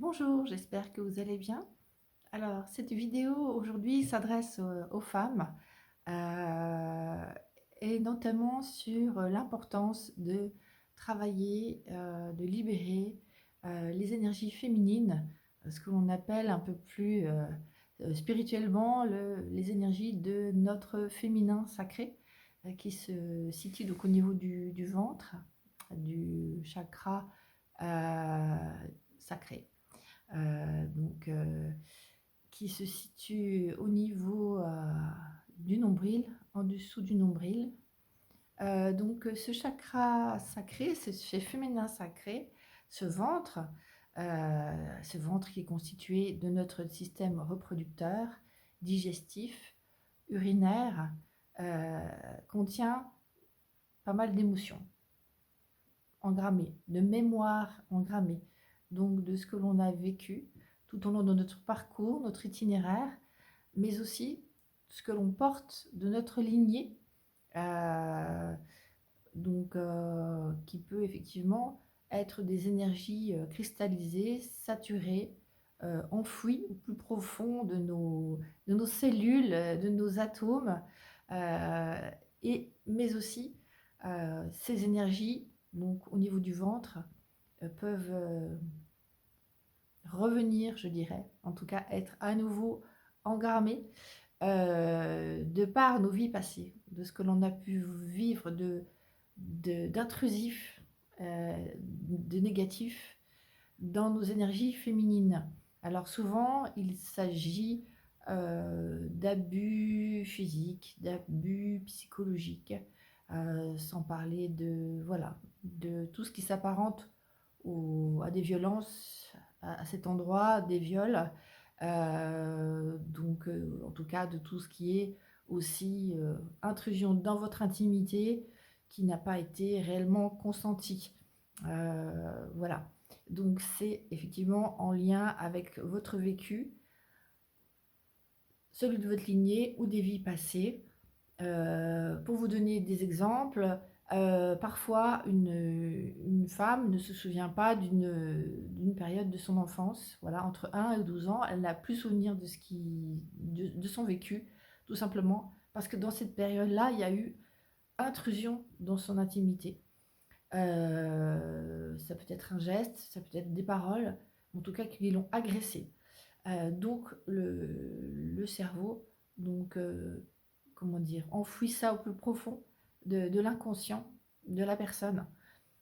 Bonjour, j'espère que vous allez bien. Alors, cette vidéo aujourd'hui s'adresse aux femmes euh, et notamment sur l'importance de travailler, de libérer les énergies féminines, ce que l'on appelle un peu plus spirituellement les énergies de notre féminin sacré qui se situe donc au niveau du ventre, du chakra euh, sacré. Qui se situe au niveau du nombril, en dessous du nombril. Ce chakra sacré, ce féminin sacré, ce ventre, ce ventre qui est constitué de notre système reproducteur, digestif, urinaire, contient pas mal d'émotions engrammées, de mémoire engrammée, donc de ce que l'on a vécu tout au long de notre parcours, notre itinéraire, mais aussi ce que l'on porte de notre lignée, euh, qui peut effectivement être des énergies cristallisées, saturées, enfouies au plus profond de nos cellules, de nos atomes, euh, mais aussi ces énergies, donc au niveau du ventre, peuvent revenir, je dirais, en tout cas être à nouveau engrammées de par nos vies passées, de ce que l'on a pu vivre d'intrusif, de négatif dans nos énergies féminines. Alors souvent, il s'agit d'abus physiques, d'abus psychologiques, sans parler de tout ce qui s'apparente à des violences à cet endroit, des viols, en tout cas de tout ce qui est aussi intrusion dans votre intimité qui n'a pas été réellement consentie. Voilà. Donc c'est effectivement en lien avec votre vécu, celui de votre lignée ou des vies passées. Pour vous donner des exemples, parfois une femme ne se souvient pas d'une période de son enfance, voilà, entre 1 et 12 ans, elle n'a plus souvenir de son vécu, tout simplement parce que dans cette période-là, il y a eu intrusion dans son intimité. Ça peut être un geste, ça peut être des paroles, en tout cas qui l'ont agressé. Le cerveau, donc, comment dire, enfouit ça au plus profond de l'inconscient de la personne.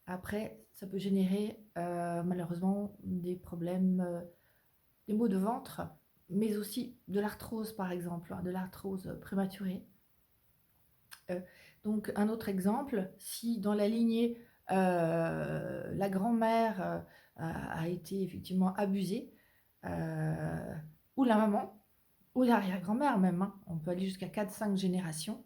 Après, ça peut générer malheureusement des problèmes, des maux de ventre, mais aussi de l'arthrose par exemple, de l'arthrose prématurée. Euh, donc un autre exemple, si dans la lignée, la grand-mère a été effectivement abusée, ou la maman, ou l'arrière-grand-mère même, hein, on peut aller jusqu'à 4-5 générations,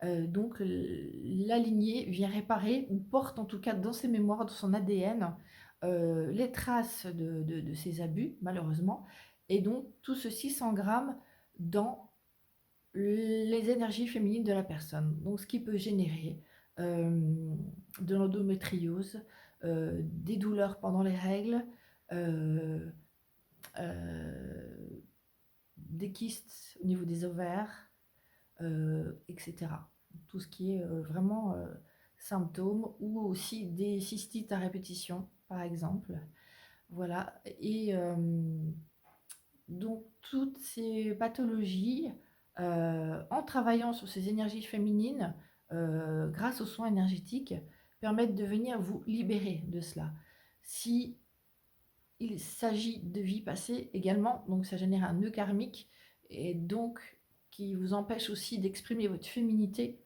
la lignée vient réparer, ou porte en tout cas dans ses mémoires, dans son ADN, les traces de ces abus, malheureusement, et donc tout ceci s'engramme dans les énergies féminines de la personne. Donc, ce qui peut générer de l'endométriose, des douleurs pendant les règles, euh, euh, des kystes au niveau des ovaires, etc. Tout ce qui est vraiment symptômes, ou aussi des cystites à répétition, par exemple. Voilà. Donc, toutes ces pathologies, en travaillant sur ces énergies féminines, grâce aux soins énergétiques, permettent de venir vous libérer de cela. Si il s'agit de vie passée également, donc ça génère un nœud karmique, et donc qui vous empêche aussi d'exprimer votre féminité,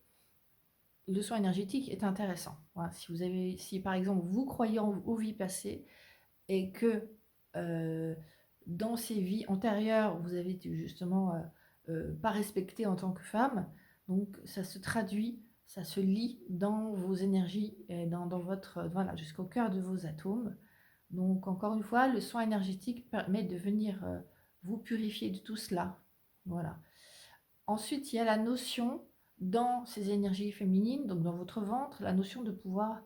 le soin énergétique est intéressant. Voilà, si par exemple vous croyez aux vies passées et que euh, dans ces vies antérieures, vous avez été justement pas respecté en tant que femme, donc ça se traduit, ça se lie dans vos énergies et dans votre, voilà, jusqu'au cœur de vos atomes. Donc encore une fois, le soin énergétique permet de venir vous purifier de tout cela. Voilà. Ensuite, il y a la notion dans ces énergies féminines, donc dans votre ventre, la notion de pouvoir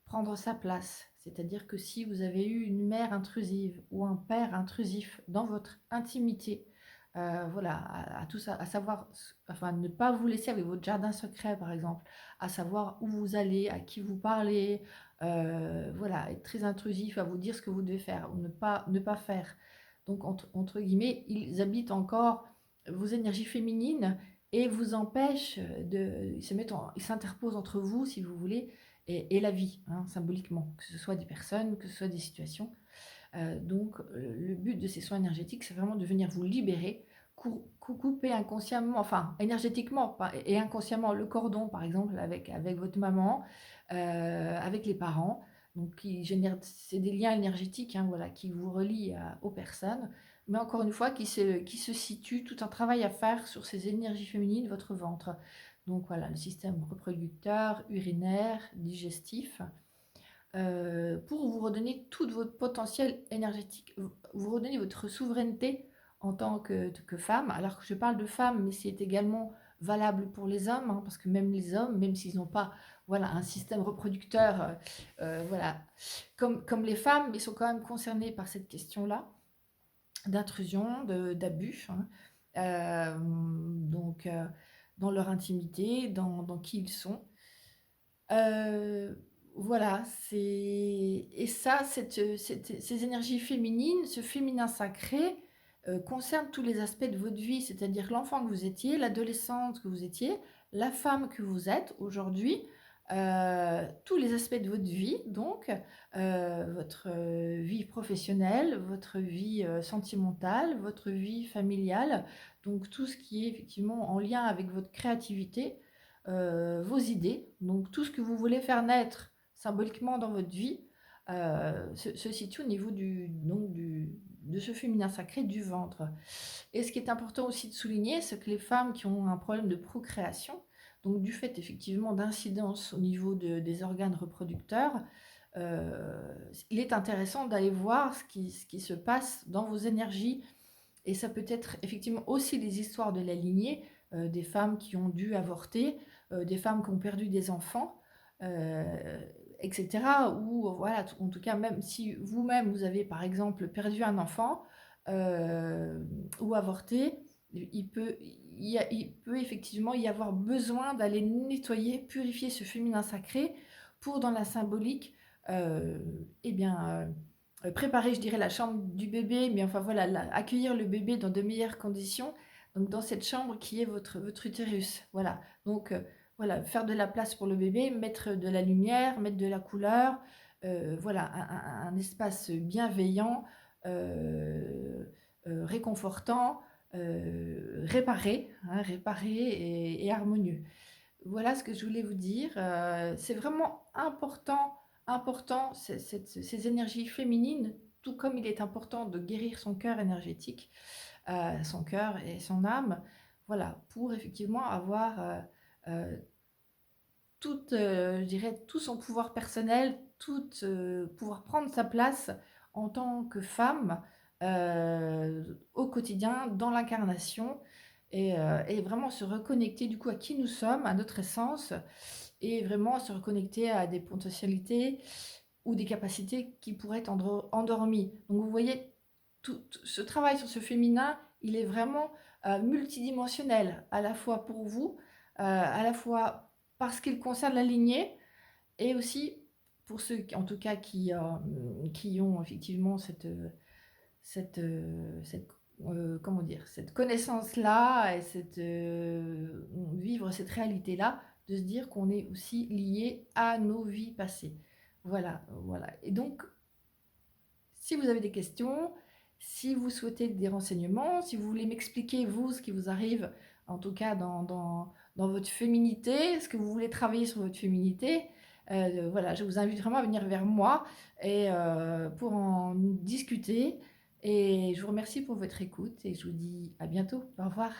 prendre sa place, C'est-à-dire que si vous avez eu une mère intrusive ou un père intrusif dans votre intimité, voilà, à tout ça, à savoir, enfin, ne pas vous laisser avec votre jardin secret, par exemple, à savoir où vous allez, à qui vous parlez, voilà, être très intrusif, à vous dire ce que vous devez faire ou ne pas faire. Donc, entre guillemets, ils habitent encore vos énergies féminines et vous empêchent ils s'interposent entre vous, si vous voulez, et la vie, hein, symboliquement, que ce soit des personnes, que ce soit des situations. Donc, le but de ces soins énergétiques, c'est vraiment de venir vous libérer, couper inconsciemment, enfin énergétiquement et inconsciemment le cordon, par exemple, avec votre maman, avec les parents. Donc, c'est des liens énergétiques, hein, voilà, qui vous relient aux personnes. Mais encore une fois, qui se situe tout un travail à faire sur ces énergies féminines, votre ventre. Donc voilà, le système reproducteur, urinaire, digestif, pour vous redonner tout votre potentiel énergétique, vous redonner votre souveraineté en tant que femme. Alors que je parle de femmes, mais c'est également valable pour les hommes, hein, parce que même les hommes, même s'ils n'ont pas, voilà, un système reproducteur, voilà, comme les femmes, ils sont quand même concernés par cette question-là d'intrusion, d'abus, hein, donc dans leur intimité, dans qui ils sont. Heu, voilà, et ça, ces énergies féminines, ce féminin sacré, concerne tous les aspects de votre vie, c'est-à-dire l'enfant que vous étiez, l'adolescente que vous étiez, la femme que vous êtes aujourd'hui, tous les aspects de votre vie donc, votre, vie professionnelle, votre vie, sentimentale, votre vie familiale, donc tout ce qui est effectivement en lien avec votre créativité, vos idées, donc tout ce que vous voulez faire naître symboliquement dans votre vie, se situe au niveau de ce féminin sacré du ventre. Et ce qui est important aussi de souligner, c'est que les femmes qui ont un problème de procréation, donc du fait effectivement d'incidence au niveau des organes reproducteurs, il est intéressant d'aller voir ce qui se passe dans vos énergies. Et ça peut être effectivement aussi les histoires de la lignée, des femmes qui ont dû avorter, des femmes qui ont perdu des enfants, heu, et cetera. Ou voilà, en tout cas, même si vous-même, vous avez par exemple perdu un enfant, ou avorté, il peut effectivement y avoir besoin d'aller nettoyer, purifier ce féminin sacré pour, dans la symbolique, et bien, préparer, je dirais, la chambre du bébé, mais enfin voilà, accueillir le bébé dans de meilleures conditions, donc dans cette chambre qui est votre utérus. Voilà, donc voilà, faire de la place pour le bébé, mettre de la lumière, mettre de la couleur, voilà, un espace bienveillant, réconfortant, réparé, hein, réparé et harmonieux. Voilà ce que je voulais vous dire. C'est vraiment important, ces énergies féminines, tout comme il est important de guérir son cœur énergétique, son cœur et son âme, voilà, pour effectivement avoir je dirais, tout son pouvoir personnel, pouvoir prendre sa place en tant que femme, au quotidien, dans l'incarnation, et vraiment se reconnecter du coup à qui nous sommes, à notre essence, et vraiment se reconnecter à des potentialités ou des capacités qui pourraient être endormies. Donc vous voyez, tout ce travail sur ce féminin, il est vraiment multidimensionnel, à la fois pour vous, à la fois parce qu'il concerne la lignée, et aussi pour ceux, en tout cas, qui ont effectivement comment dire, cette connaissance-là, et vivre cette réalité-là, de se dire qu'on est aussi lié à nos vies passées. Voilà, voilà. Et donc, si vous avez des questions, si vous souhaitez des renseignements, si vous voulez m'expliquer, vous, ce qui vous arrive, en tout cas dans votre féminité, ce que vous voulez travailler sur votre féminité, voilà, je vous invite vraiment à venir vers moi, et pour en discuter. Et je vous remercie pour votre écoute et je vous dis à bientôt. Au revoir.